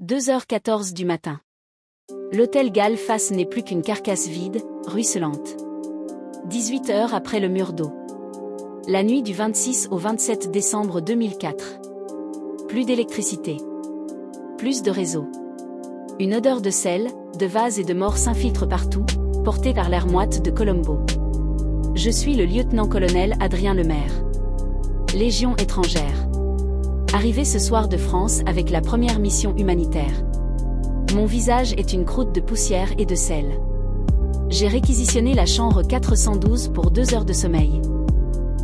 2h14 du matin. L'hôtel Gall face n'est plus qu'une carcasse vide, ruisselante. 18 heures après le mur d'eau. La nuit du 26 au 27 décembre 2004. Plus d'électricité. Plus de réseau. Une odeur de sel, de vase et de mort s'infiltre partout, portée par l'air moite de Colombo. Je suis le lieutenant-colonel Adrien Lemaire. Légion étrangère. Arrivé ce soir de France avec la première mission humanitaire. Mon visage est une croûte de poussière et de sel. J'ai réquisitionné la chambre 412 pour 2 heures de sommeil.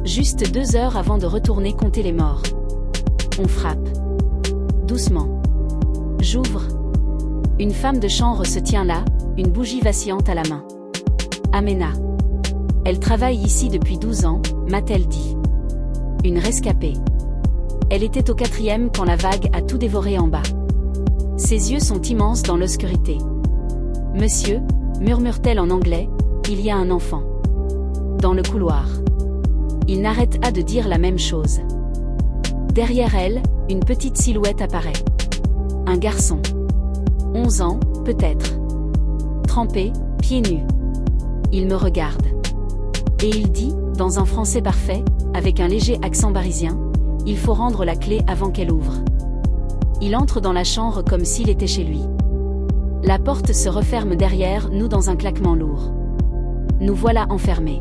Juste 2 heures avant de retourner compter les morts. On frappe. Doucement. J'ouvre. Une femme de chambre se tient là, une bougie vacillante à la main. Amena. Elle travaille ici depuis 12 ans, m'a-t-elle dit. Une rescapée. Elle était au 4e quand la vague a tout dévoré en bas. Ses yeux sont immenses dans l'obscurité. Monsieur, murmure-t-elle en anglais, il y a un enfant. Dans le couloir. Il n'arrête pas de dire la même chose. Derrière elle, une petite silhouette apparaît. Un garçon. 11 ans, peut-être. Trempé, pieds nus. Il me regarde. Et il dit, dans un français parfait, avec un léger accent parisien, il faut rendre la clé avant qu'elle ouvre. Il entre dans la chambre comme s'il était chez lui. La porte se referme derrière nous dans un claquement lourd. Nous voilà enfermés.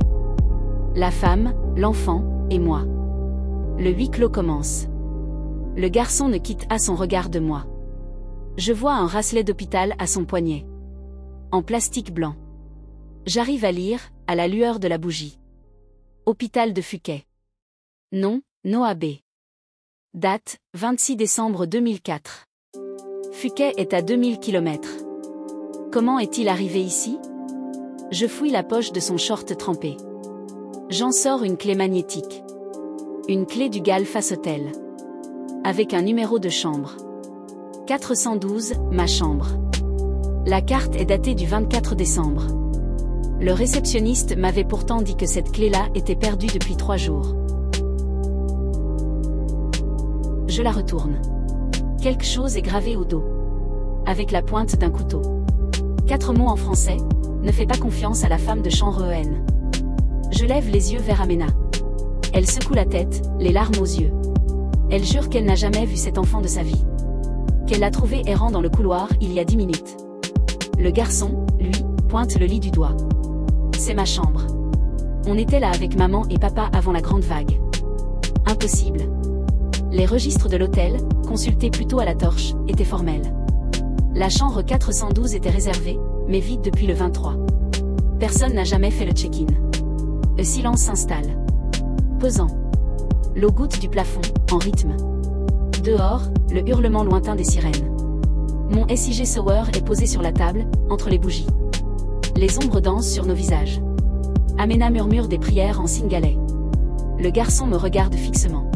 La femme, l'enfant, et moi. Le huis clos commence. Le garçon ne quitte pas son regard de moi. Je vois un bracelet d'hôpital à son poignet. En plastique blanc. J'arrive à lire, à la lueur de la bougie. Hôpital de Fuquay. Nom, Noah B. Date, 26 décembre 2004. Fuquay est à 2000 km. Comment est-il arrivé ici? Je fouille la poche de son short trempé. J'en sors une clé magnétique. Une clé du Gall face Hôtel. Avec un numéro de chambre. 412, ma chambre. La carte est datée du 24 décembre. Le réceptionniste m'avait pourtant dit que cette clé-là était perdue depuis 3 jours. Je la retourne. Quelque chose est gravé au dos. Avec la pointe d'un couteau. 4 mots en français, ne fais pas confiance à la femme de chambre EN. Je lève les yeux vers Amena. Elle secoue la tête, les larmes aux yeux. Elle jure qu'elle n'a jamais vu cet enfant de sa vie. Qu'elle l'a trouvé errant dans le couloir il y a 10 minutes. Le garçon, lui, pointe le lit du doigt. C'est ma chambre. On était là avec maman et papa avant la grande vague. Impossible. Les registres de l'hôtel, consultés plutôt à la torche, étaient formels. La chambre 412 était réservée, mais vide depuis le 23. Personne n'a jamais fait le check-in. Le silence s'installe. Pesant. L'eau goutte du plafond, en rythme. Dehors, le hurlement lointain des sirènes. Mon SIG Sauer est posé sur la table, entre les bougies. Les ombres dansent sur nos visages. Amena murmure des prières en singalais. Le garçon me regarde fixement.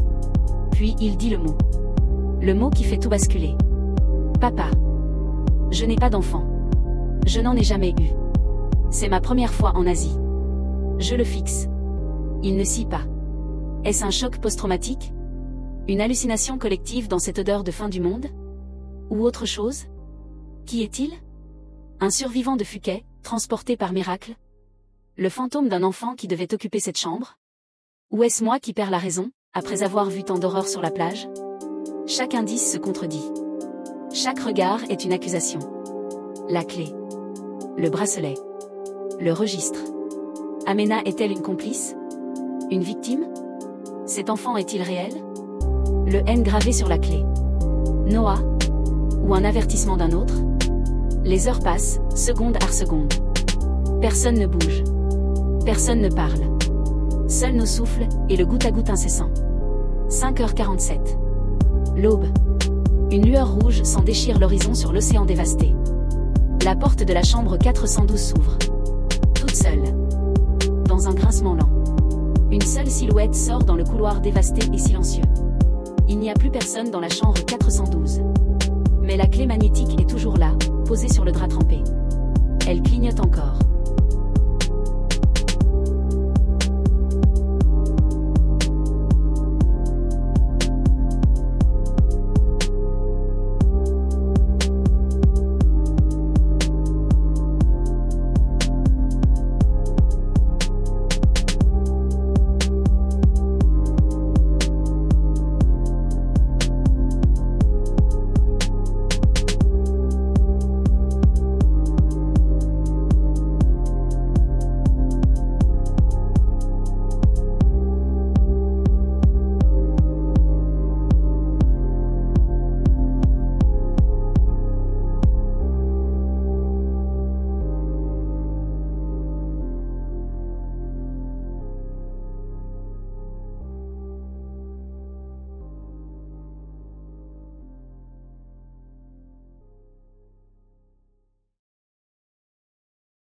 Puis il dit le mot. Le mot qui fait tout basculer. Papa. Je n'ai pas d'enfant. Je n'en ai jamais eu. C'est ma première fois en Asie. Je le fixe. Il ne scie pas. Est-ce un choc post-traumatique? Une hallucination collective dans cette odeur de fin du monde? Ou autre chose? Qui est-il? Un survivant de Fuquay, transporté par miracle? Le fantôme d'un enfant qui devait occuper cette chambre? Ou est-ce moi qui perds la raison, après avoir vu tant d'horreurs sur la plage? Chaque indice se contredit. Chaque regard est une accusation. La clé. Le bracelet. Le registre. Amena est-elle une complice? Une victime? Cet enfant est-il réel? Le N gravé sur la clé. Noah? Ou un avertissement d'un autre? Les heures passent, seconde par seconde. Personne ne bouge. Personne ne parle. Seuls nos souffles, et le goutte à goutte incessant. 5h47. L'aube. Une lueur rouge s'en déchire l'horizon sur l'océan dévasté. La porte de la chambre 412 s'ouvre. Toute seule. Dans un grincement lent. Une seule silhouette sort dans le couloir dévasté et silencieux. Il n'y a plus personne dans la chambre 412. Mais la clé magnétique est toujours là, posée sur le drap trempé. Elle clignote encore.